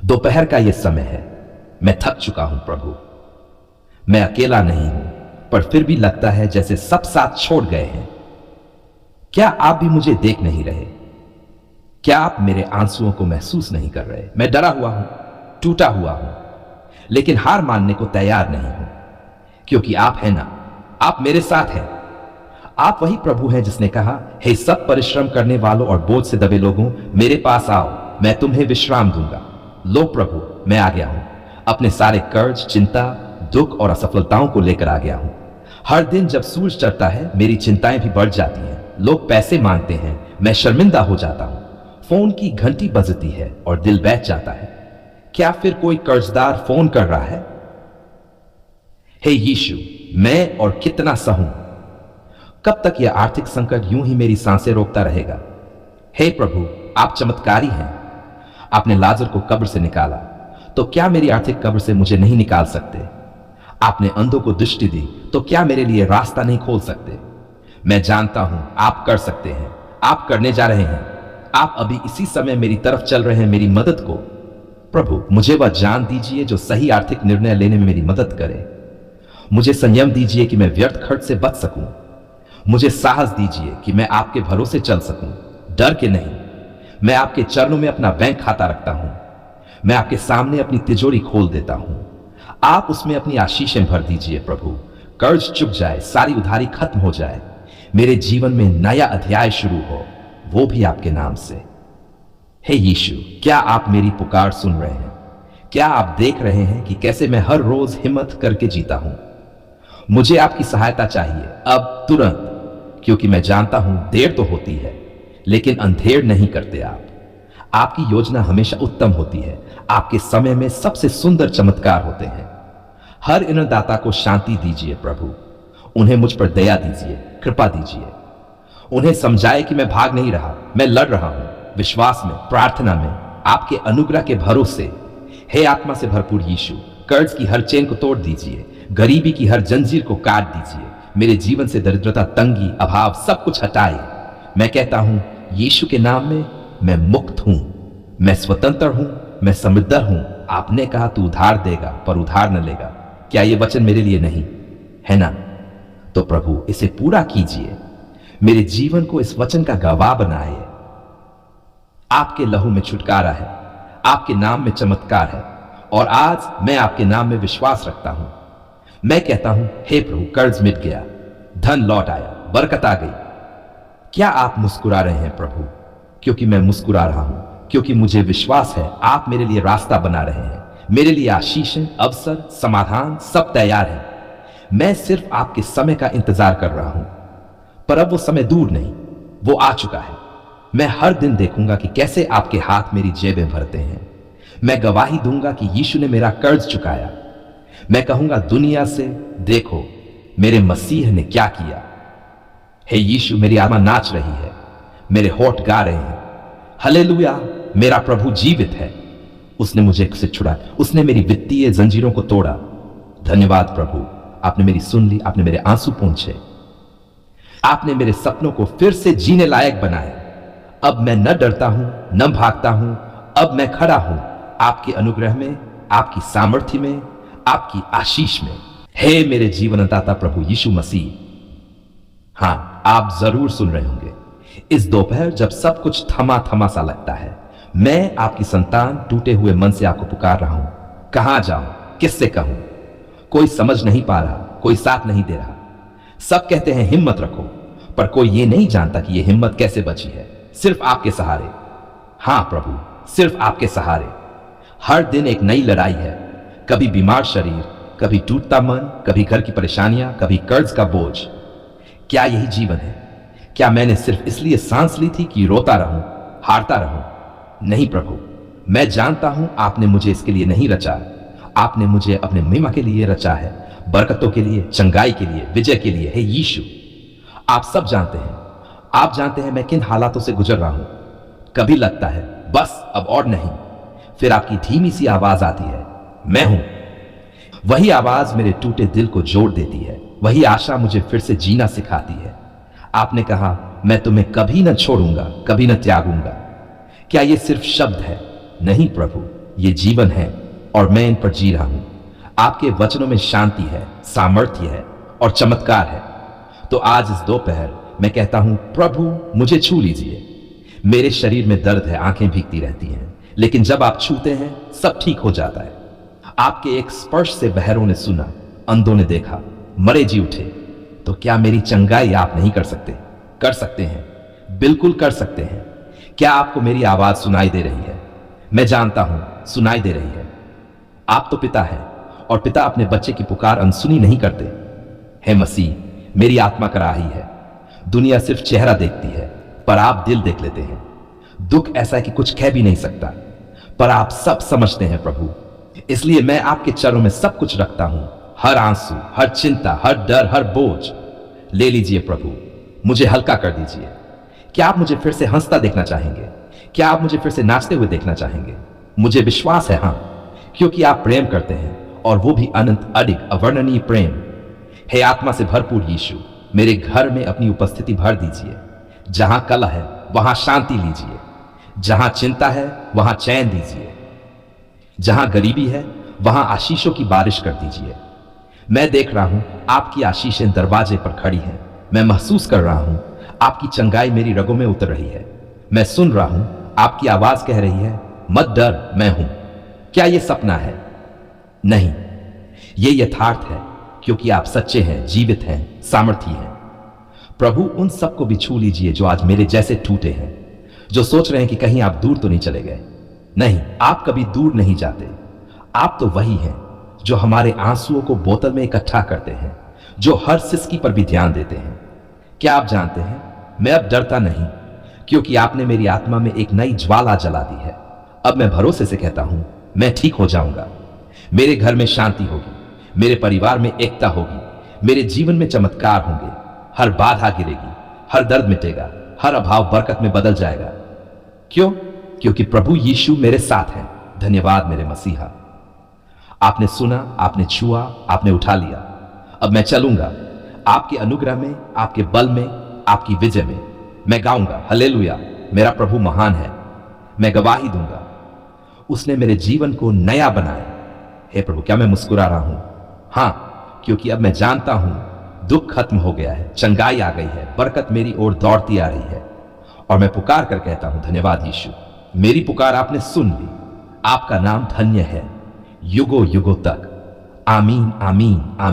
दोपहर का यह समय है। मैं थक चुका हूं प्रभु। मैं अकेला नहीं हूं, पर फिर भी लगता है जैसे सब साथ छोड़ गए हैं। क्या आप भी मुझे देख नहीं रहे? क्या आप मेरे आंसुओं को महसूस नहीं कर रहे? मैं डरा हुआ हूं, टूटा हुआ हूं, लेकिन हार मानने को तैयार नहीं हूं, क्योंकि आप हैं ना, आप मेरे साथ हैं। आप वही प्रभु हैं जिसने कहा, हे सब परिश्रम करने वालों और बोझ से दबे लोगों, मेरे पास आओ, मैं तुम्हें विश्राम दूंगा। लो प्रभु, मैं आ गया हूं। अपने सारे कर्ज, चिंता, दुख और असफलताओं को लेकर आ गया हूं। हर दिन जब सूरज चढ़ता है, मेरी चिंताएं भी बढ़ जाती हैं। लोग पैसे मांगते हैं, मैं शर्मिंदा हो जाता हूं। फोन की घंटी बजती है और दिल बैठ जाता है। क्या फिर कोई कर्जदार फोन कर रहा है? हे यीशु, मैं और कितना सहूं? कब तक यह आर्थिक संकट यूं ही मेरी सांसें रोकता रहेगा? हे प्रभु, आप चमत्कारी हैं। आपने लाजर को कब्र से निकाला, तो क्या मेरी आर्थिक कब्र से मुझे नहीं निकाल सकते? आपने अंधों को दृष्टि दी, तो क्या मेरे लिए रास्ता नहीं खोल सकते? मैं जानता हूं आप कर सकते हैं, आप करने जा रहे हैं। आप अभी इसी समय मेरी तरफ चल रहे हैं मेरी मदद को। प्रभु, मुझे वह जान दीजिए जो सही आर्थिक निर्णय लेने में मेरी मदद करे। मुझे संयम दीजिए कि मैं व्यर्थ खर्च से बच सकूं। मुझे साहस दीजिए कि मैं आपके भरोसे चल सकूं, डर के नहीं। मैं आपके चरणों में अपना बैंक खाता रखता हूं। मैं आपके सामने अपनी तिजोरी खोल देता हूं। आप उसमें अपनी आशीषें भर दीजिए प्रभु। कर्ज चुक जाए, सारी उधारी खत्म हो जाए, मेरे जीवन में नया अध्याय शुरू हो, वो भी आपके नाम से। हे यीशु, क्या आप मेरी पुकार सुन रहे हैं? क्या आप देख रहे हैं कि कैसे मैं हर रोज हिम्मत करके जीता हूं? मुझे आपकी सहायता चाहिए, अब तुरंत, क्योंकि मैं जानता हूं देर तो होती है, लेकिन अंधेर नहीं करते आप। आपकी योजना हमेशा उत्तम होती है। आपके समय में सबसे सुंदर चमत्कार होते हैं। हर ऋणदाता को शांति दीजिए प्रभु। उन्हें मुझ पर दया दीजिए, कृपा दीजिए। उन्हें समझाए कि मैं भाग नहीं रहा, मैं लड़ रहा हूं, विश्वास में, प्रार्थना में, आपके अनुग्रह के भरोसे। हे आत्मा से भरपूर यीशु, कर्ज की हर चेन को तोड़ दीजिए, गरीबी की हर जंजीर को काट दीजिए। मेरे जीवन से दरिद्रता, तंगी, अभाव सब कुछ हटाए। मैं कहता हूं यीशु के नाम में मैं मुक्त हूं, मैं स्वतंत्र हूं, मैं समृद्ध हूं। आपने कहा तू उधार देगा पर उधार न लेगा। क्या यह वचन मेरे लिए नहीं है ना? तो प्रभु इसे पूरा कीजिए। मेरे जीवन को इस वचन का गवाह बनाए। आपके लहू में छुटकारा है, आपके नाम में चमत्कार है, और आज मैं आपके नाम में विश्वास रखता हूं। मैं कहता हूं हे प्रभु, कर्ज मिट गया, धन लौट आया, बरकत आ गई। क्या आप मुस्कुरा रहे हैं प्रभु? क्योंकि मैं मुस्कुरा रहा हूं, क्योंकि मुझे विश्वास है आप मेरे लिए रास्ता बना रहे हैं। मेरे लिए आशीषें, अवसर, समाधान सब तैयार है। मैं सिर्फ आपके समय का इंतजार कर रहा हूं। पर अब वो समय दूर नहीं, वो आ चुका है। मैं हर दिन देखूंगा कि कैसे आपके हाथ मेरी जेबें भरते हैं। मैं गवाही दूंगा कि यीशु ने मेरा कर्ज चुकाया। मैं कहूंगा दुनिया से, देखो मेरे मसीह ने क्या किया। हे यीशु, मेरी आत्मा नाच रही है, मेरे होठ गा रहे हैं, हालेलुया, मेरा प्रभु जीवित है। उसने मुझे से छुड़ाया, उसने मेरी वित्तीय जंजीरों को तोड़ा। धन्यवाद प्रभु, आपने मेरी सुन ली, आपने मेरे आंसू पोंछे, आपने मेरे सपनों को फिर से जीने लायक बनाया। अब मैं न डरता हूं, न भागता हूं, अब मैं खड़ा हूं आपके अनुग्रह में, आपकी सामर्थ्य में, आपकी आशीष में। हे मेरे जीवनदाता प्रभु यीशु मसीह। हां, आप जरूर सुन रहे होंगे इस दोपहर जब सब कुछ थमा थमा सा लगता है। मैं आपकी संतान टूटे हुए मन से आपको पुकार रहा हूं। कहां जाऊं, किससे कहूं? कोई समझ नहीं पा रहा, कोई साथ नहीं दे रहा। सब कहते हैं हिम्मत रखो, पर कोई ये नहीं जानता कि ये हिम्मत कैसे बची है। सिर्फ आपके सहारे। हां प्रभु, सिर्फ आपके सहारे। हर दिन एक नई लड़ाई है। कभी बीमार शरीर, कभी टूटता मन, कभी घर की परेशानियां, कभी कर्ज का बोझ। क्या यही जीवन है? क्या मैंने सिर्फ इसलिए सांस ली थी कि रोता रहूं, हारता रहूं? नहीं प्रभु, मैं जानता हूं आपने मुझे इसके लिए नहीं रचा। आपने मुझे अपने महिमा के लिए रचा है, बरकतों के लिए, चंगाई के लिए, विजय के लिए। हे यीशु, आप सब जानते हैं, आप जानते हैं मैं किन हालातों से गुजर रहा हूं। कभी लगता है बस अब और नहीं, फिर आपकी धीमी सी आवाज आती है, मैं हूं। वही आवाज मेरे टूटे दिल को जोड़ देती है, वही आशा मुझे फिर से जीना सिखाती है। आपने कहा मैं तुम्हें कभी न छोड़ूंगा, कभी न त्यागूंगा। क्या ये सिर्फ शब्द है? नहीं प्रभु, ये जीवन है और मैं इन पर जी रहा हूं। आपके वचनों में शांति है, सामर्थ्य है और चमत्कार है। तो आज इस दोपहर मैं कहता हूं, प्रभु मुझे छू लीजिए। मेरे शरीर में दर्द है, आंखें भीगती रहती हैं, लेकिन जब आप छूते हैं सब ठीक हो जाता है। आपके एक स्पर्श से बहरों ने सुना, अंधों ने देखा, मरे जी उठे। तो क्या मेरी चंगाई आप नहीं कर सकते? कर सकते हैं, बिल्कुल कर सकते हैं। क्या आपको मेरी आवाज सुनाई दे रही है? मैं जानता हूं सुनाई दे रही है। आप तो पिता हैं और पिता अपने बच्चे की पुकार अनसुनी नहीं करते। हे मसीह, मेरी आत्मा कराही है। दुनिया सिर्फ चेहरा देखती है, पर आप दिल देख लेते हैं। दुख ऐसा है कि कुछ कह भी नहीं सकता, पर आप सब समझते हैं प्रभु। इसलिए मैं आपके चरणों में सब कुछ रखता हूं, हर आंसू, हर चिंता, हर डर, हर बोझ। ले लीजिए प्रभु, मुझे हल्का कर दीजिए। क्या आप मुझे फिर से हंसता देखना चाहेंगे? क्या आप मुझे फिर से नाचते हुए देखना चाहेंगे? मुझे विश्वास है हां, क्योंकि आप प्रेम करते हैं, और वो भी अनंत, अडिग, अवर्णनीय प्रेम। हे आत्मा से भरपूर यीशु, मेरे घर में अपनी उपस्थिति भर दीजिए। जहां कलह है वहां शांति लीजिए, जहां चिंता है वहां चैन दीजिए, जहां गरीबी है वहां आशीषों की बारिश कर दीजिए। मैं देख रहा हूं आपकी आशीषें दरवाजे पर खड़ी हैं। मैं महसूस कर रहा हूं आपकी चंगाई मेरी रगों में उतर रही है। मैं सुन रहा हूं आपकी आवाज कह रही है, मत डर, मैं हूं। क्या यह सपना है? नहीं, यह यथार्थ है, क्योंकि आप सच्चे हैं, जीवित हैं, सामर्थी हैं। प्रभु उन सबको भी छू लीजिए जो आज मेरे जैसे टूटे हैं, जो सोच रहे हैं कि कहीं आप दूर तो नहीं चले गए। नहीं, आप कभी दूर नहीं जाते। आप तो वही हैं जो हमारे आंसुओं को बोतल में इकट्ठा करते हैं, जो हर सिसकी पर भी ध्यान देते हैं। क्या आप जानते हैं, मैं अब डरता नहीं, क्योंकि आपने मेरी आत्मा में एक नई ज्वाला जला दी है। अब मैं भरोसे से कहता हूं, मैं ठीक हो जाऊंगा। मेरे घर में शांति होगी, मेरे परिवार में एकता होगी, मेरे जीवन में चमत्कार होंगे। हर बाधा गिरेगी, हर दर्द मिटेगा, हर अभाव बरकत में बदल जाएगा। क्यों? क्योंकि प्रभु यीशु मेरे साथ हैं। धन्यवाद मेरे मसीहा। आपने सुना, आपने छुआ, आपने उठा लिया। अब मैं चलूंगा आपके अनुग्रह में, आपके बल में, आपकी विजय में। मैं गाऊंगा हालेलुया, मेरा प्रभु महान है। मैं गवाही दूंगा, उसने मेरे जीवन को नया बनाया। हे प्रभु, क्या मैं मुस्कुरा रहा हूं? हां, क्योंकि अब मैं जानता हूं दुख खत्म हो गया है, चंगाई आ गई है, बरकत मेरी ओर दौड़ती आ रही है। और मैं पुकार कर कहता हूं, धन्यवाद यीशु, मेरी पुकार आपने सुन ली। आपका नाम धन्य है युगों युगों तक। आमीन, आमीन, आमीन।